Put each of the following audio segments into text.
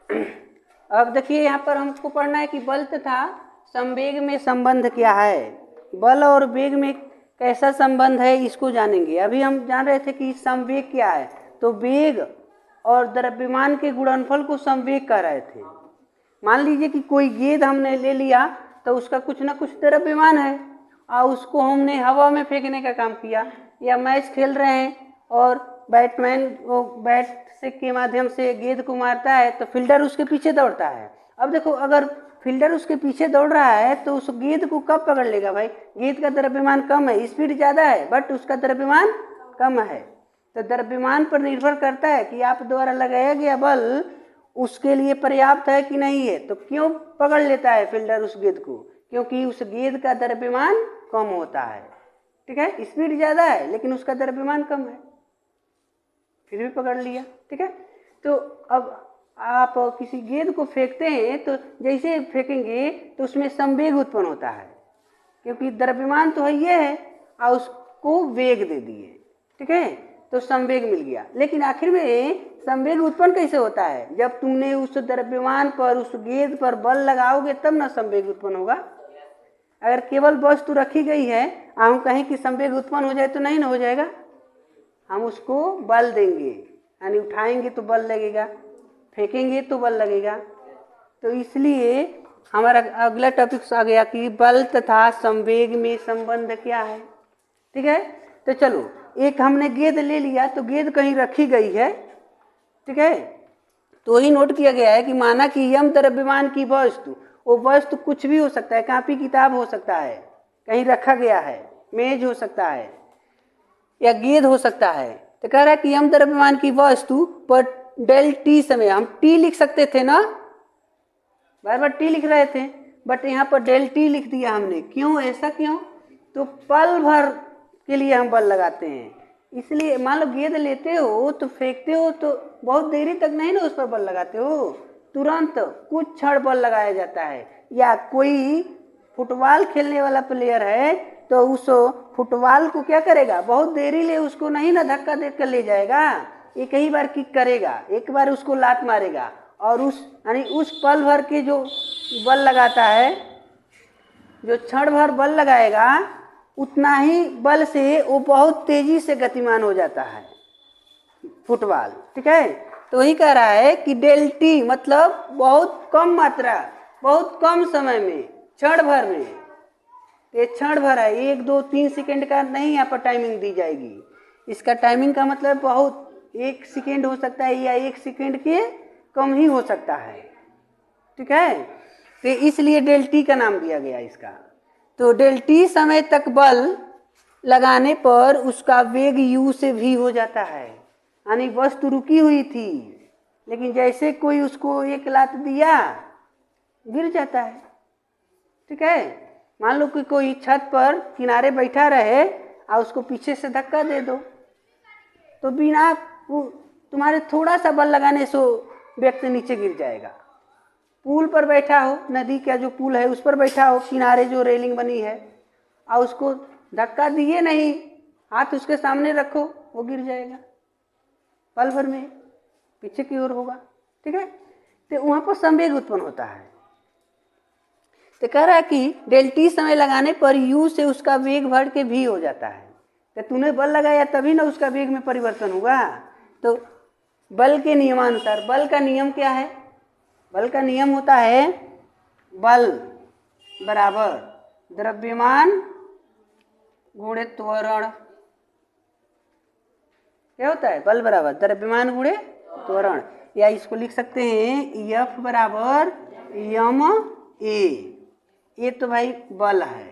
अब देखिए यहाँ पर हमको पढ़ना है कि बल तथा संवेग में संबंध क्या है। बल और वेग में कैसा संबंध है इसको जानेंगे। अभी हम जान रहे थे कि संवेग क्या है, तो वेग और द्रव्यमान के गुणनफल को संवेग कह रहे थे। मान लीजिए कि कोई गेंद हमने ले लिया तो उसका कुछ ना कुछ द्रव्यमान है और उसको हमने हवा में फेंकने का काम किया, या मैच खेल रहे हैं और बैट्समैन वो बैट से के माध्यम से गेंद को मारता है तो फील्डर उसके पीछे दौड़ता है। अब देखो अगर फील्डर उसके पीछे दौड़ रहा है तो उस गेंद को कब पकड़ लेगा भाई? गेंद का द्रव्यमान कम है, स्पीड ज़्यादा है बट उसका द्रव्यमान कम है। तो द्रव्यमान पर निर्भर करता है कि आप द्वारा लगाया गया बल उसके लिए पर्याप्त है कि नहीं है। तो क्यों पकड़ लेता है फील्डर उस गेंद को? क्योंकि उस गेंद का द्रव्यमान कम होता है। ठीक है, स्पीड ज़्यादा है लेकिन उसका द्रव्यमान कम है, फिर भी पकड़ लिया। ठीक है, तो अब आप किसी गेंद को फेंकते हैं तो जैसे फेंकेंगे तो उसमें संवेग उत्पन्न होता है, क्योंकि द्रव्यमान तो है ये है और उसको वेग दे दिए। ठीक है, तो संवेग मिल गया। लेकिन आखिर में संवेग उत्पन्न कैसे होता है? जब तुमने उस द्रव्यमान पर उस गेंद पर बल लगाओगे तब ना संवेग उत्पन्न होगा। अगर केवल वस्तु रखी गई है हम कहें कि संवेग उत्पन्न हो जाए तो नहीं ना हो जाएगा। हम उसको बल देंगे, यानी उठाएंगे तो बल लगेगा, फेंकेंगे तो बल लगेगा। तो इसलिए हमारा अगला टॉपिक आ गया कि बल तथा संवेग में संबंध क्या है। ठीक है, तो चलो एक हमने गेंद ले लिया तो गेंद कहीं रखी गई है। ठीक है, तो ही नोट किया गया है कि माना कि यम द्रव्यमान की वस्तु, वो वस्तु कुछ भी हो सकता है, कॉपी किताब हो सकता है, कहीं रखा गया है, मेज हो सकता है या गेंद हो सकता है। तो कह रहा है कि यम द्रव्यमान की वस्तु पर डेल टी समय, हम टी लिख सकते थे ना, बार बार टी लिख रहे थे बट यहाँ पर डेल टी लिख दिया हमने। क्यों, ऐसा क्यों? तो पल भर के लिए हम बल लगाते हैं, इसलिए मान लो गेंद लेते हो तो फेंकते हो तो बहुत देरी तक नहीं ना उस पर बल लगाते हो, तुरंत कुछ क्षण बल लगाया जाता है। या कोई फुटबॉल खेलने वाला प्लेयर है तो उस फुटबॉल को क्या करेगा, बहुत देरी ले उसको नहीं ना धक्का देकर ले जाएगा, एक ही बार किक करेगा, एक बार उसको लात मारेगा और उस यानी उस पल भर के जो बल लगाता है, जो क्षण भर बल लगाएगा उतना ही बल से वो बहुत तेजी से गतिमान हो जाता है फुटबॉल। ठीक है, तो वही कह रहा है कि डेल टी मतलब बहुत कम मात्रा, बहुत कम समय में, क्षण भर में। ये क्षण भर है, 1 2 3 सेकेंड का नहीं यहाँ पर टाइमिंग दी जाएगी। इसका टाइमिंग का मतलब बहुत 1 सेकेंड हो सकता है या 1 सेकेंड के कम ही हो सकता है। ठीक है, तो इसलिए डेल टी का नाम दिया गया इसका। तो डेल टी समय तक बल लगाने पर उसका वेग u से भी हो जाता है, यानी वस्तु रुकी हुई थी लेकिन जैसे कोई उसको एक लात दिया गिर जाता है। ठीक है, मान लो कि कोई छत पर किनारे बैठा रहे और उसको पीछे से धक्का दे दो तो बिना तुम्हारे थोड़ा सा बल लगाने से व्यक्ति नीचे गिर जाएगा। पुल पर बैठा हो, नदी का जो पुल है उस पर बैठा हो, किनारे जो रेलिंग बनी है और उसको धक्का दिए नहीं, हाथ उसके सामने रखो, वो गिर जाएगा, पल भर में पीछे की ओर होगा। ठीक है, तो वहाँ पर संवेग उत्पन्न होता है। तो कह रहा है कि डेल टी समय लगाने पर u से उसका वेग बढ़ के v हो जाता है। तो तूने बल लगाया तभी ना उसका वेग में परिवर्तन होगा। तो बल के नियमानुसार, बल का नियम क्या है? बल का नियम होता है बल बराबर द्रव्यमान गुणे त्वरण। क्या होता है? बल बराबर द्रव्यमान गुणे त्वरण, या इसको लिख सकते हैं F बराबर यम ए। ये तो भाई बल है।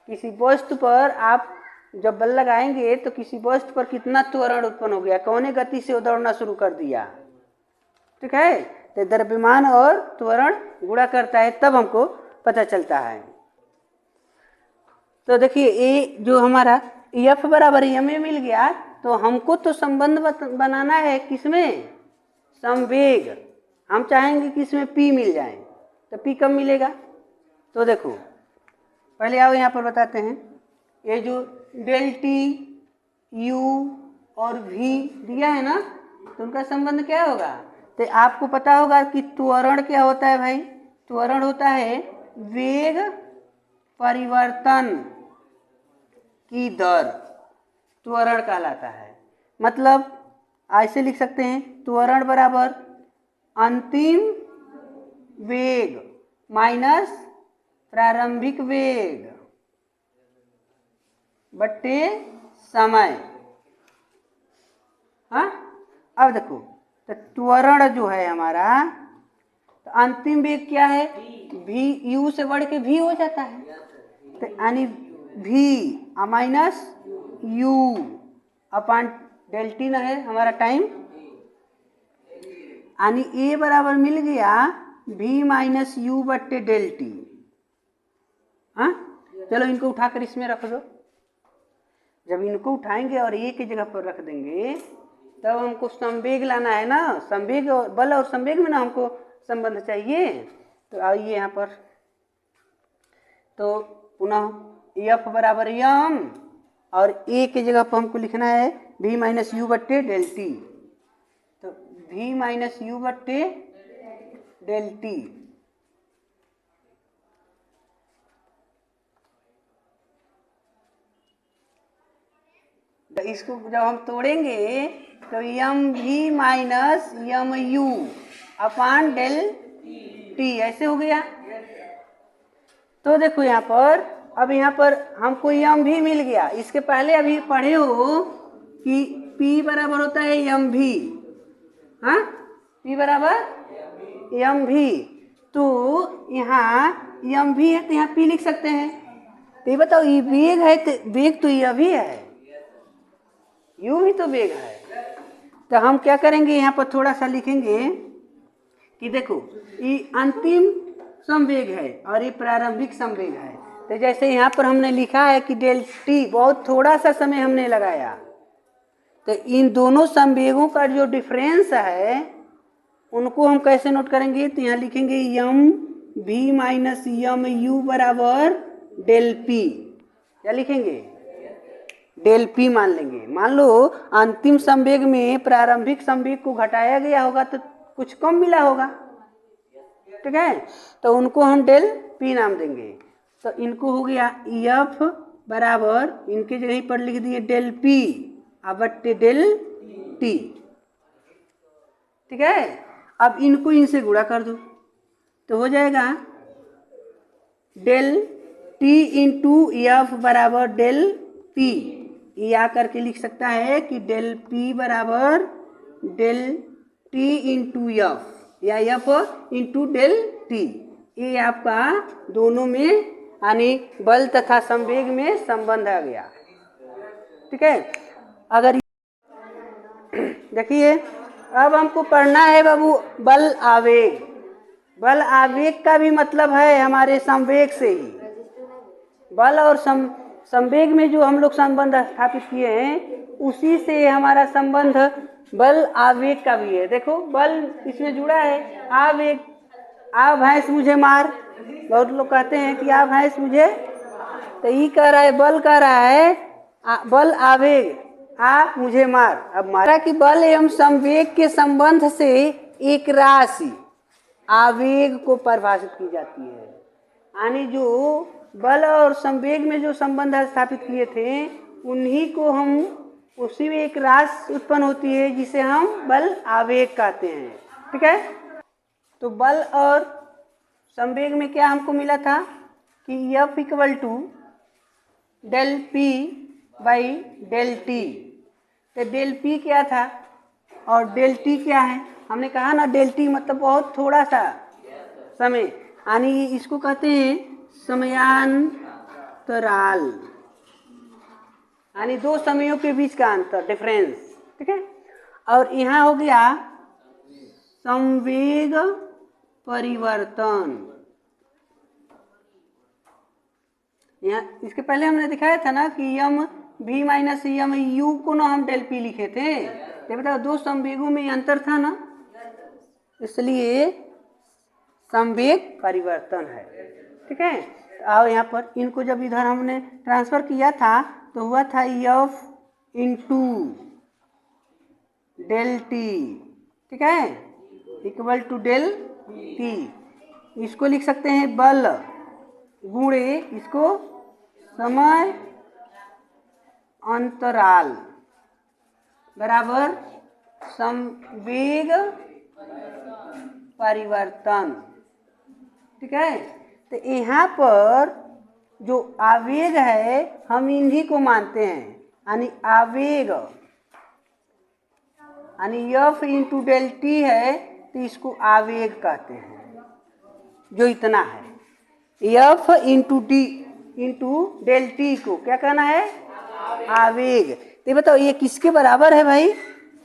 किसी वस्तु पर आप जब बल लगाएंगे तो किसी वस्तु पर कितना त्वरण उत्पन्न हो गया, कौने गति से वो दौड़ना शुरू कर दिया। ठीक है, तो द्रव्यमान और त्वरण गुणा करता है तब हमको पता चलता है। तो देखिए ये जो हमारा F बराबर यम ए मिल गया, तो हमको तो संबंध बनाना है किसमें? संवेग। हम चाहेंगे कि इसमें P मिल जाए, तो P कब मिलेगा? तो देखो पहले आओ यहाँ पर बताते हैं। ये जो डेल टी u और v दिया है ना, तो उनका संबंध क्या होगा? तो आपको पता होगा कि त्वरण क्या होता है भाई, त्वरण होता है वेग परिवर्तन की दर, त्वरण कहलाता है। मतलब ऐसे लिख सकते हैं, त्वरण बराबर अंतिम वेग माइनस प्रारंभिक वेग बट्टे समय। हाँ, अब देखो तो त्वरण जो है हमारा, तो अंतिम वेग क्या है, v, u से बढ़ के v हो जाता है, तो यानी v minus u upon del t न है हमारा टाइम, यानी a बराबर मिल गया v माइनस यू बट्टे डेल टी। हाँ, चलो इनको उठाकर इसमें रख दो। जब इनको उठाएंगे और a की जगह पर रख देंगे तब हमको संवेग लाना है ना, संवेग और बल और संवेग में ना हमको संबंध चाहिए। तो आइए यहाँ पर, तो पुनः एफ बराबर यम और ए की जगह पर हमको लिखना है v माइनस यू बट्टे डेल टी। तो v माइनस यू बट्टे डेल टी, तो इसको जब हम तोड़ेंगे तो m v minus m u upon del t ऐसे हो गया। तो देखो यहाँ पर, अब यहाँ पर हमको यम भी मिल गया। इसके पहले अभी पढ़े हो कि P बराबर होता है यम भी। हाँ, P बराबर यम भी, तो यहाँ यम भी है तो यहाँ P लिख सकते हैं। तो ये बताओ, ये वेग है तो वेग तो यह भी है, यू भी तो वेग है। तो हम क्या करेंगे, यहाँ पर थोड़ा सा लिखेंगे कि देखो ये अंतिम संवेग है और ये प्रारंभिक संवेग है। तो जैसे यहाँ पर हमने लिखा है कि डेल टी, बहुत थोड़ा सा समय हमने लगाया, तो इन दोनों संवेगों का जो डिफरेंस है उनको हम कैसे नोट करेंगे, तो यहाँ लिखेंगे यम वी माइनस यम यू बराबर डेल पी। क्या लिखेंगे, डेल पी मान लेंगे। मान लो अंतिम संवेग में प्रारंभिक संवेग को घटाया गया होगा तो कुछ कम मिला होगा, ठीक है, तो उनको हम डेल पी नाम देंगे। तो इनको हो गया एफ बराबर, इनके जगह पर लिख दिए डेल पी बट्टे डेल टी, ठीक है। अब इनको इनसे गुणा कर दो तो हो जाएगा डेल टी इंटू एफ बराबर डेल पी। ये आकर के लिख सकता है कि डेल पी बराबर डेल टी इंटू एफ या एफ इंटू डेल टी। ये आपका दोनों में यानी बल तथा संवेग में संबंध आ गया, ठीक है। अगर देखिए, अब हमको पढ़ना है बाबू बल आवेग। बल आवेग का भी मतलब है हमारे संवेग से ही, बल और संवेग में जो हम लोग संबंध स्थापित किए हैं उसी से हमारा संबंध बल आवेग का भी है। देखो बल इसमें जुड़ा है, आवेग, आ भैंस मुझे मार, बहुत लोग कहते हैं कि आ भैंस मुझे, तो ये कह रहा है, बल कह रहा है बल आवेग, आ मुझे मार। अब मारा कि बल एवं संवेग के संबंध से एक राशि आवेग को परिभाषित की जाती है। यानी जो बल और संवेग में जो संबंध स्थापित किए थे उन्हीं को हम, उसी में एक राशि उत्पन्न होती है जिसे हम बल आवेग कहते हैं, ठीक है। तो बल और संवेग में क्या हमको मिला था कि F equal to del p by del t. तो डेल पी क्या था और डेल टी क्या है, हमने कहा ना डेल टी मतलब बहुत थोड़ा सा समय, यानी इसको कहते हैं समयांतराल, यानी दो समयों के बीच का अंतर, डिफरेंस, ठीक है। और यहाँ हो गया संवेग परिवर्तन। यहाँ इसके पहले हमने दिखाया था ना कि यम v माइनस यम यू को ना हम डेल पी लिखे थे, ये बताओ दो संवेगों में अंतर था ना, इसलिए संवेग परिवर्तन है, ठीक है। आओ यहाँ पर इनको जब इधर हमने ट्रांसफर किया था तो हुआ था F इंटू डेल टी, ठीक है। Equal to del t. इसको लिख सकते हैं बल गुणे इसको समय अंतराल बराबर संवेग परिवर्तन। ठीक है, तो यहाँ पर जो आवेग है हम इन्हीं को मानते हैं, यानी आवेग यानी एफ इंटू डेल टी है तो इसको आवेग कहते हैं। जो इतना है F into D into del T को क्या कहना है? आवेग। तो बताओ ये किसके बराबर है भाई?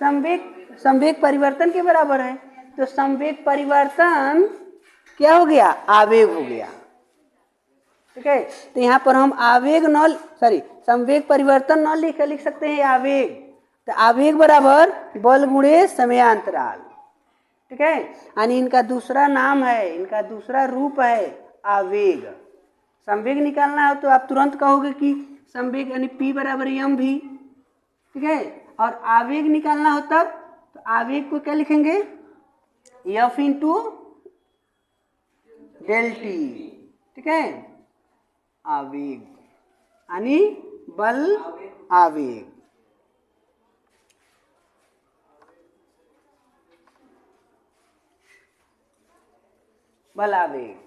संवेग परिवर्तन के बराबर है। तो संवेग परिवर्तन क्या हो गया? आवेग हो गया। ठीक है, तो यहाँ पर हम आवेग संवेग परिवर्तन न लिख सकते हैं आवेग। तो आवेग बराबर बल गुणे समयांतराल। ठीक है, यानी इनका दूसरा नाम है, इनका दूसरा रूप है आवेग। संवेग निकालना हो तो आप तुरंत कहोगे कि संवेग यानी P बराबर एम भी। ठीक है, और आवेग निकालना हो तब तो आवेग को क्या लिखेंगे? F into del T. ठीक है, आवेग यानी बल आवेग। बल आवेग।